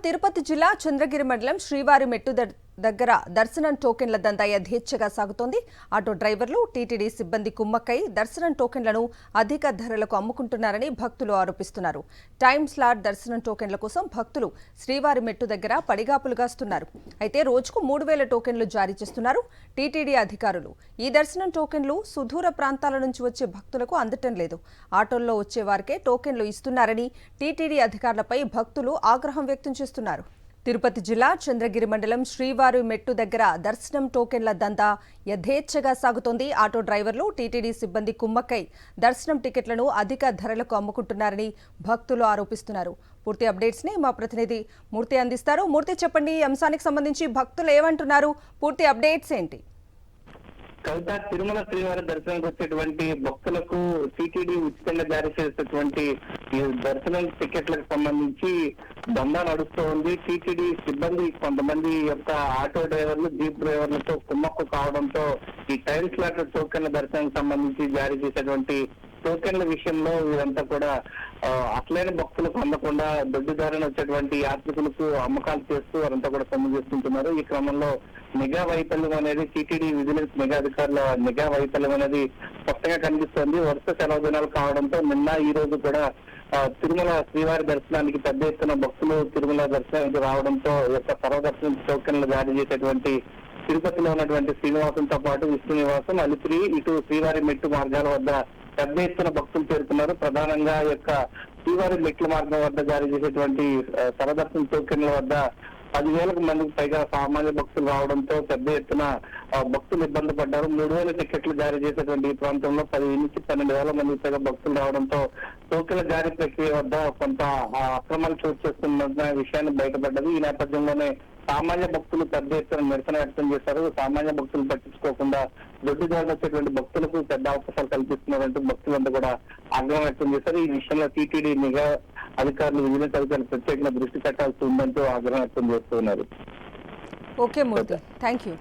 తిరుపతి జిల్లా చంద్రగిరి మండలం శ్రీవారి మెట్టు దగ్గర దర్శనం టోకెన్ల దందా యథేచ్ఛగా సాగుతోంది. ఆటో డ్రైవర్లు, టీటీడీ సిబ్బంది కుమ్మక్కై దర్శనం టోకెన్లను అధిక ధరలకు అమ్ముకుంటున్నారని భక్తులు ఆరోపిస్తున్నారు. టైమ్ స్లాట్ దర్శనం టోకెన్ల కోసం భక్తులు శ్రీవారి మెట్టు దగ్గర పడిగాపులుగాస్తున్నారు. అయితే రోజుకు 3000 టోకెన్లు జారీ చేస్తున్నారు టీటీడీ అధికారులు. ఈ దర్శనం టోకెన్లు సుదూర ప్రాంతాల నుంచి వచ్చే భక్తులకు అందటం లేదు. ఆటోల్లో వచ్చే వారికే టోకెన్లు ఇస్తున్నారని టీటీడీ అధికారులపై భక్తులు ఆగ్రహం వ్యక్తం చేస్తున్నారు. తిరుపతి జిల్లా చంద్రగిరి మండలం శ్రీవారి మెట్టు దగ్గర దర్శనం టోకెన్ల దందా యథేచ్ఛగా సాగుతోంది. ఆటో డ్రైవర్లు, టీటీడీ సిబ్బంది కుమ్మక్కై దర్శనం టికెట్లను అధిక ధరలకు అమ్ముకుంటున్నారని భక్తులు ఆరోపిస్తున్నారు. పూర్తి అప్డేట్స్ ని మా ప్రతినిధి మూర్తి అందిస్తారు. మూర్తి, చెప్పండి, ఈ అంశానికి సంబంధించి భక్తులు ఏమంటున్నారు? పూర్తి అప్డేట్స్ ఏంటి? కవిత, తిరుమల శ్రీవారి దర్శనానికి వచ్చేటువంటి భక్తులకు టీటీడీ ఉచితంగా జారీ చేసేటువంటి ఈ దర్శనం టికెట్లకు సంబంధించి దందా నడుస్తూ ఉంది. టీటీడీ సిబ్బంది కొంతమంది యొక్క ఆటో డ్రైవర్లు, జీప్ డ్రైవర్లతో కుమ్మక్కు కావడంతో ఈ టైమ్ స్లాట్ టోకెన్ల దర్శనానికి సంబంధించి జారీ చేసేటువంటి టోకెన్ల విషయంలో వీరంతా కూడా అసలైన భక్తులకు అందకుండా దొడ్డిదారిన వచ్చేటువంటి యాత్రికులకు అమ్మకాలు చేస్తూ వారంతా కూడా సొమ్ము చేసుకుంటున్నారు. ఈ క్రమంలో నిఘా వైఫల్యం అనేది, టీటీడీ విజిలెన్స్ నిఘా అధికారుల నిఘా వైఫల్యం అనేది స్పష్టంగా కనిపిస్తోంది. వరుస సెలవు దినాలు కావడంతో నిన్న ఈ రోజు కూడా తిరుమల శ్రీవారి దర్శనానికి పెద్ద ఎత్తున భక్తులు తిరుమల దర్శనానికి రావడంతో యొక్క సర్వదర్శనం టోకెన్లు జారీ చేసేటువంటి తిరుపతిలో ఉన్నటువంటి శ్రీనివాసంతో పాటు విష్ణు నివాసం, అలిపిరి, ఇటు శ్రీవారి మెట్టు మార్గాల వద్ద పెద్ద ఎత్తున భక్తులు చేరుకున్నారు. ప్రధానంగా యొక్క శ్రీవారి మెట్ల మార్గం వద్ద జారీ చేసేటువంటి సర్వదర్శనం టోకెన్ల వద్ద 10,000 మందికి పైగా సామాన్య భక్తులు రావడంతో పెద్ద ఎత్తున భక్తులు ఇబ్బంది పడ్డారు. 3,000 టికెట్లు జారీ చేసేటువంటి ఈ ప్రాంతంలో 10,000 నుంచి 12,000 మందికి పైగా భక్తులు రావడంతో టోకెన్ల జారీ ప్రక్రియ వద్ద కొంత అక్రమాలు చోటు చేస్తున్న విషయాన్ని బయటపడ్డది. ఈ నేపథ్యంలోనే సామాన్య భక్తులు పెద్ద ఎత్తున నిరసన వ్యక్తం చేశారు. సామాన్య భక్తులు పట్టించుకోకుండా దొడ్డిదారులు వచ్చేటువంటి భక్తులకు పెద్ద అవకాశాలు కల్పిస్తున్నారంటూ భక్తులంతా కూడా ఆగ్రహం వ్యక్తం చేశారు. ఈ విషయంలో టీటీడీ నిఘా అధికారులు, విజిలెన్స్ అధికారులు ప్రత్యేకంగా దృష్టి పెట్టాల్సి ఉందంటూ ఆగ్రహం వ్యక్తం చేస్తున్నారు. Okay Murthy, thank you.